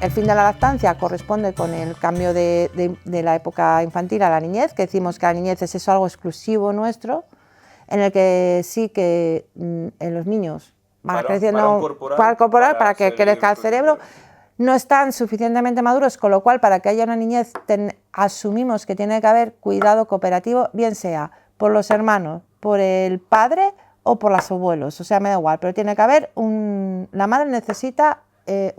el fin de la lactancia corresponde con el cambio de la época infantil a la niñez, que decimos que la niñez es eso algo exclusivo nuestro, en el que sí que en los niños van creciendo para que crezca el cerebro, no están suficientemente maduros, con lo cual para que haya una niñez asumimos que tiene que haber cuidado cooperativo, bien sea por los hermanos, por el padre o por los abuelos, o sea, me da igual, pero tiene que haber la madre necesita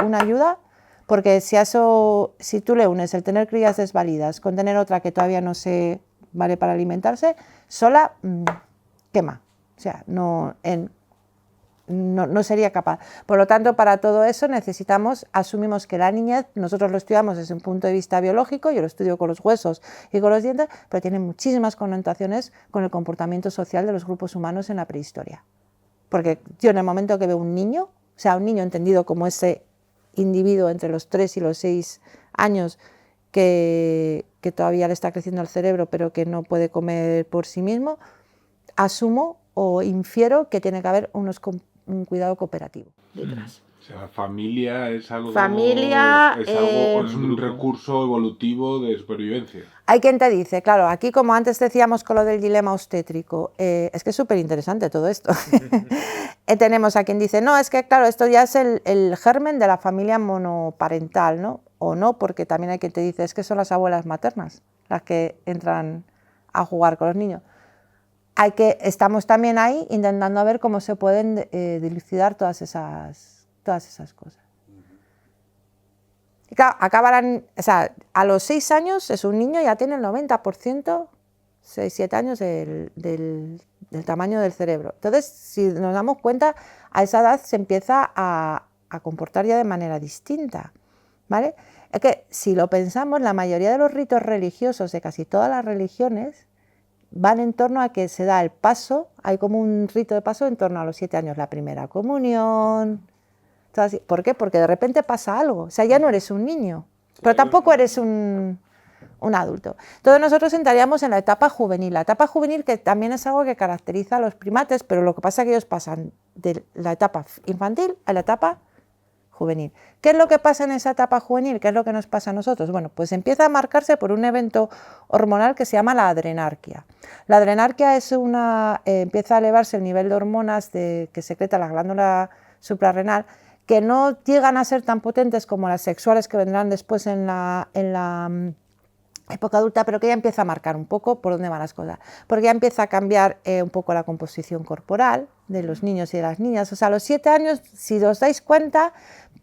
una ayuda, porque si tú le unes el tener crías desvalidas con tener otra que todavía no se vale para alimentarse, sola quema, o sea, no sería capaz. Por lo tanto, para todo eso asumimos que la niñez, nosotros lo estudiamos desde un punto de vista biológico, yo lo estudio con los huesos y con los dientes, pero tiene muchísimas connotaciones con el comportamiento social de los grupos humanos en la prehistoria. Porque yo en el momento que veo un niño, o sea, un niño entendido como ese individuo entre los 3 y los 6 años que todavía le está creciendo el cerebro, pero que no puede comer por sí mismo, asumo o infiero que tiene que haber un cuidado cooperativo detrás. O sea, familia es algo, es un recurso evolutivo de supervivencia. Hay quien te dice, claro, aquí como antes decíamos con lo del dilema obstétrico, es que es súper interesante todo esto. Tenemos a quien dice, no, es que claro, esto ya es el germen de la familia monoparental, ¿no? O no, porque también hay quien te dice, es que son las abuelas maternas las que entran a jugar con los niños. Estamos también ahí intentando ver cómo se pueden dilucidar todas esas cosas. Y claro, a los 6 años es un niño, ya tiene el 90%, 6-7 años del tamaño del cerebro. Entonces, si nos damos cuenta, a esa edad se empieza a comportar ya de manera distinta, ¿vale? Es que si lo pensamos, la mayoría de los ritos religiosos de casi todas las religiones van en torno a que se da el paso, hay como un rito de paso en torno a los 7 años, la primera comunión. ¿Por qué? Porque de repente pasa algo, o sea, ya no eres un niño, pero tampoco eres un adulto. Entonces nosotros entraríamos en la etapa juvenil que también es algo que caracteriza a los primates, pero lo que pasa es que ellos pasan de la etapa infantil a la etapa juvenil. ¿Qué es lo que pasa en esa etapa juvenil? ¿Qué es lo que nos pasa a nosotros? Bueno, pues empieza a marcarse por un evento hormonal que se llama la adrenarquia. La adrenarquia empieza a elevarse el nivel de hormonas que secreta la glándula suprarrenal, que no llegan a ser tan potentes como las sexuales que vendrán después en la época adulta, pero que ya empieza a marcar un poco por dónde van las cosas, porque ya empieza a cambiar un poco la composición corporal de los niños y de las niñas. O sea, a los 7 años, si os dais cuenta,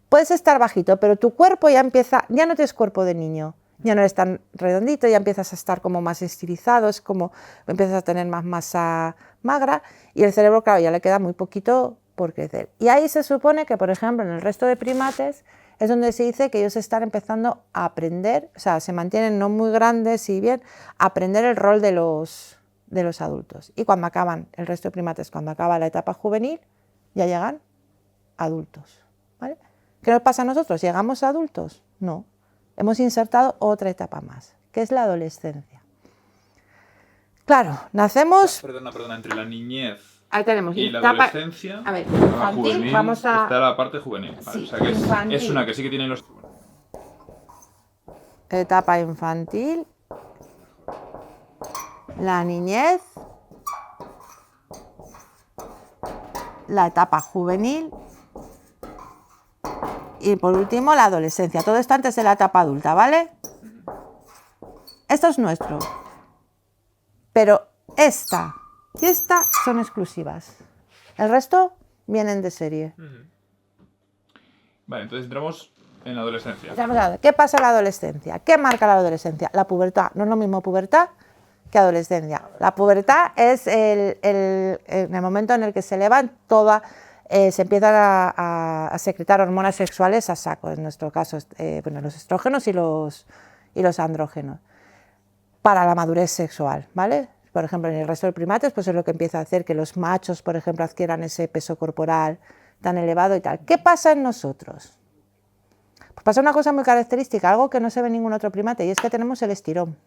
puedes estar bajito, pero tu cuerpo ya no tienes cuerpo de niño, ya no eres tan redondito, ya empiezas a estar como más estilizado, es como empiezas a tener más masa magra y el cerebro, claro, ya le queda muy poquito por crecer. Y ahí se supone que, por ejemplo, en el resto de primates es donde se dice que ellos están empezando a aprender, o sea, se mantienen no muy grandes y bien, a aprender el rol de los adultos. Y cuando acaban, el resto de primates, cuando acaba la etapa juvenil, ya llegan adultos, ¿vale? ¿Qué nos pasa a nosotros? ¿Llegamos a adultos? No. Hemos insertado otra etapa más, que es la adolescencia. Claro, nacemos... Perdona, entre la niñez ahí tenemos, y la adolescencia, a ver, infantil, juvenil, vamos a... está la parte juvenil. Vale, Sí, o sea que es una que sí que tiene los... Etapa infantil, la niñez, la etapa juvenil y por último la adolescencia. Todo esto antes de la etapa adulta, ¿vale? Esto es nuestro, pero esta y esta son exclusivas. El resto vienen de serie. Vale, entonces entramos en la adolescencia. ¿Qué pasa en la adolescencia? ¿Qué marca la adolescencia? La pubertad. No es lo mismo pubertad que adolescencia. La pubertad es el momento en el que se elevan todas, se empiezan a secretar hormonas sexuales a saco, en nuestro caso, los estrógenos y los andrógenos, para la madurez sexual, ¿vale? Por ejemplo, en el resto de primates, pues es lo que empieza a hacer que los machos, por ejemplo, adquieran ese peso corporal tan elevado y tal. ¿Qué pasa en nosotros? Pues pasa una cosa muy característica, algo que no se ve en ningún otro primate, y es que tenemos el estirón.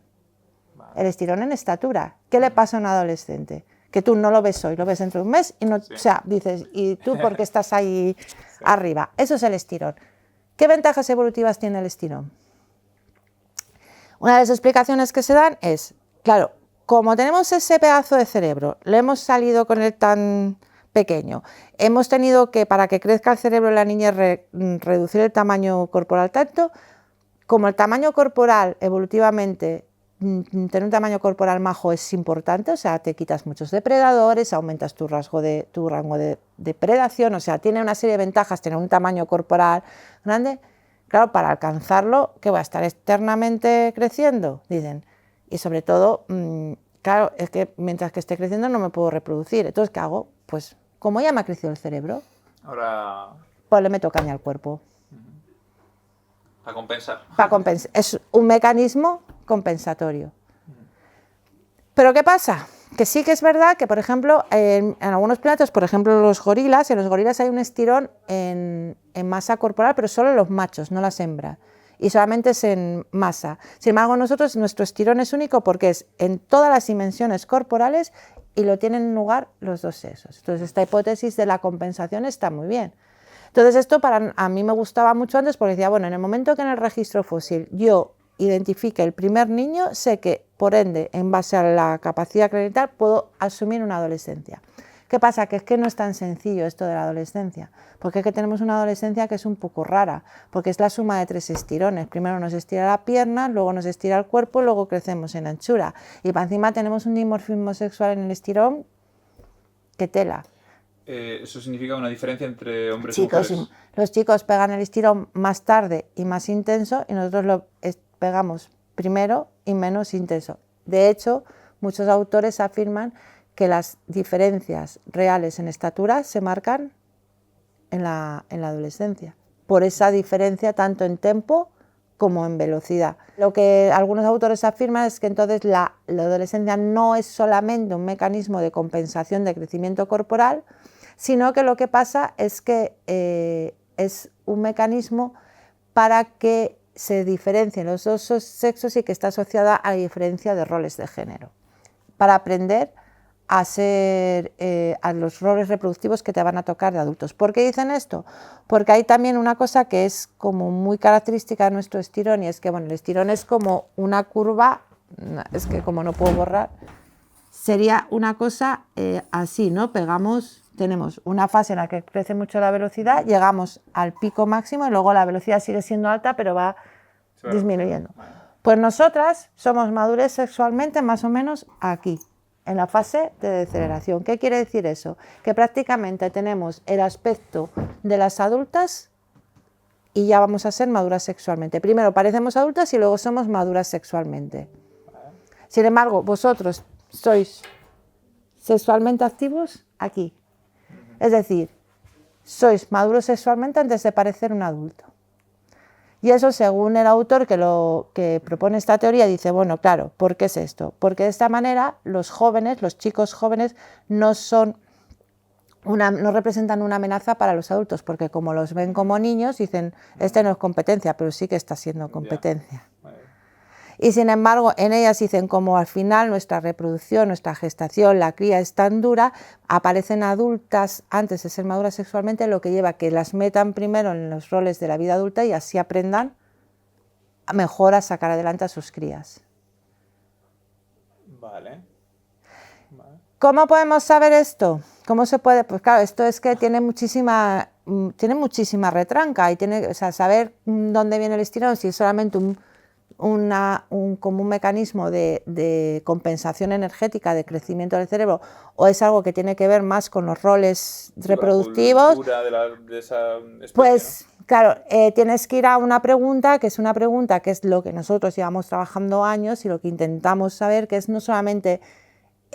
El estirón en estatura. ¿Qué le pasa a un adolescente? Que tú no lo ves hoy, lo ves dentro de un mes y no, sí. O sea, dices, ¿y tú por qué estás ahí arriba? Eso es el estirón. ¿Qué ventajas evolutivas tiene el estirón? Una de las explicaciones que se dan es, claro, como tenemos ese pedazo de cerebro, lo hemos salido con él tan pequeño, hemos tenido que, para que crezca el cerebro de la niña, reducir el tamaño corporal tanto, como el tamaño corporal evolutivamente, tener un tamaño corporal majo es importante, o sea, te quitas muchos depredadores, aumentas tu rango de depredación, o sea, tiene una serie de ventajas tener un tamaño corporal grande. Claro, para alcanzarlo, ¿qué va a estar eternamente creciendo? Dicen. Y sobre todo, claro, es que mientras que esté creciendo no me puedo reproducir. Entonces, ¿qué hago? Pues, como ya me ha crecido el cerebro, Ahora, pues le meto caña al cuerpo. para compensar. Para compensar. Es un mecanismo compensatorio. Pero ¿qué pasa? Que sí que es verdad que, por ejemplo, en algunos primates, por ejemplo los gorilas, en los gorilas hay un estirón en masa corporal, pero solo en los machos, no las hembras, y solamente es en masa. Sin embargo, nosotros, nuestro estirón es único porque es en todas las dimensiones corporales y lo tienen en lugar los dos sexos. Entonces, esta hipótesis de la compensación está muy bien. Entonces, esto a mí me gustaba mucho antes porque decía, bueno, en el momento que en el registro fósil yo identifique el primer niño, sé que, por ende, en base a la capacidad clínica, puedo asumir una adolescencia. ¿Qué pasa? Que es que no es tan sencillo esto de la adolescencia, porque es que tenemos una adolescencia que es un poco rara, porque es la suma de 3 estirones. Primero nos estira la pierna, luego nos estira el cuerpo, luego crecemos en anchura. Y para encima tenemos un dimorfismo sexual en el estirón que tela. ¿Eso significa una diferencia entre hombres Chicos, y mujeres? los chicos pegan el estirón más tarde y más intenso y nosotros lo pegamos primero y menos intenso. De hecho, muchos autores afirman que las diferencias reales en estatura se marcan en la adolescencia, por esa diferencia tanto en tempo como en velocidad. Lo que algunos autores afirman es que entonces la adolescencia no es solamente un mecanismo de compensación de crecimiento corporal, sino que lo que pasa es que es un mecanismo para que se diferencien los dos sexos y que está asociada a la diferencia de roles de género, para aprender a los roles reproductivos que te van a tocar de adultos. ¿Por qué dicen esto? Porque hay también una cosa que es como muy característica de nuestro estirón, y es que bueno, el estirón es como una curva, es que como no puedo borrar, sería una cosa así, ¿no? Tenemos una fase en la que crece mucho la velocidad, llegamos al pico máximo y luego la velocidad sigue siendo alta, pero va disminuyendo. Pues nosotras somos maduras sexualmente más o menos aquí, en la fase de deceleración. ¿Qué quiere decir eso? Que prácticamente tenemos el aspecto de las adultas y ya vamos a ser maduras sexualmente. Primero parecemos adultas y luego somos maduras sexualmente. Sin embargo, vosotros sois sexualmente activos aquí. Es decir, sois maduros sexualmente antes de parecer un adulto. Y eso, según el autor que propone esta teoría, dice, bueno, claro, ¿por qué es esto? Porque de esta manera los jóvenes, los chicos jóvenes, no representan una amenaza para los adultos, porque como los ven como niños, dicen, este no es competencia, pero sí que está siendo competencia. Y sin embargo, en ellas dicen, como al final nuestra reproducción, nuestra gestación, la cría es tan dura, aparecen adultas antes de ser maduras sexualmente, lo que lleva a que las metan primero en los roles de la vida adulta y así aprendan mejor a sacar adelante a sus crías. Vale. ¿Cómo podemos saber esto? ¿Cómo se puede? Pues claro, esto es que tiene muchísima retranca y saber dónde viene el estirón, si es solamente como un mecanismo de compensación energética, de crecimiento del cerebro, o es algo que tiene que ver más con los roles reproductivos, La cultura de esa especie, pues ¿no? claro, tienes que ir a una pregunta que es lo que nosotros llevamos trabajando años y lo que intentamos saber, que es no solamente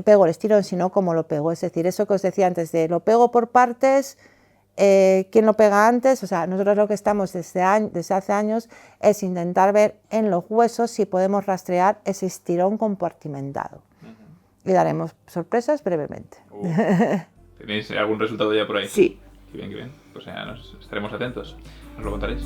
pego el estirón, sino cómo lo pego. Es decir, eso que os decía antes de lo pego por partes, quién lo pega antes. O sea, nosotros lo que estamos desde hace años es intentar ver en los huesos si podemos rastrear ese estirón compartimentado. Y daremos sorpresas brevemente. ¿Tenéis algún resultado ya por ahí? Sí. Qué bien, qué bien. Pues ya estaremos atentos. Nos lo contaréis.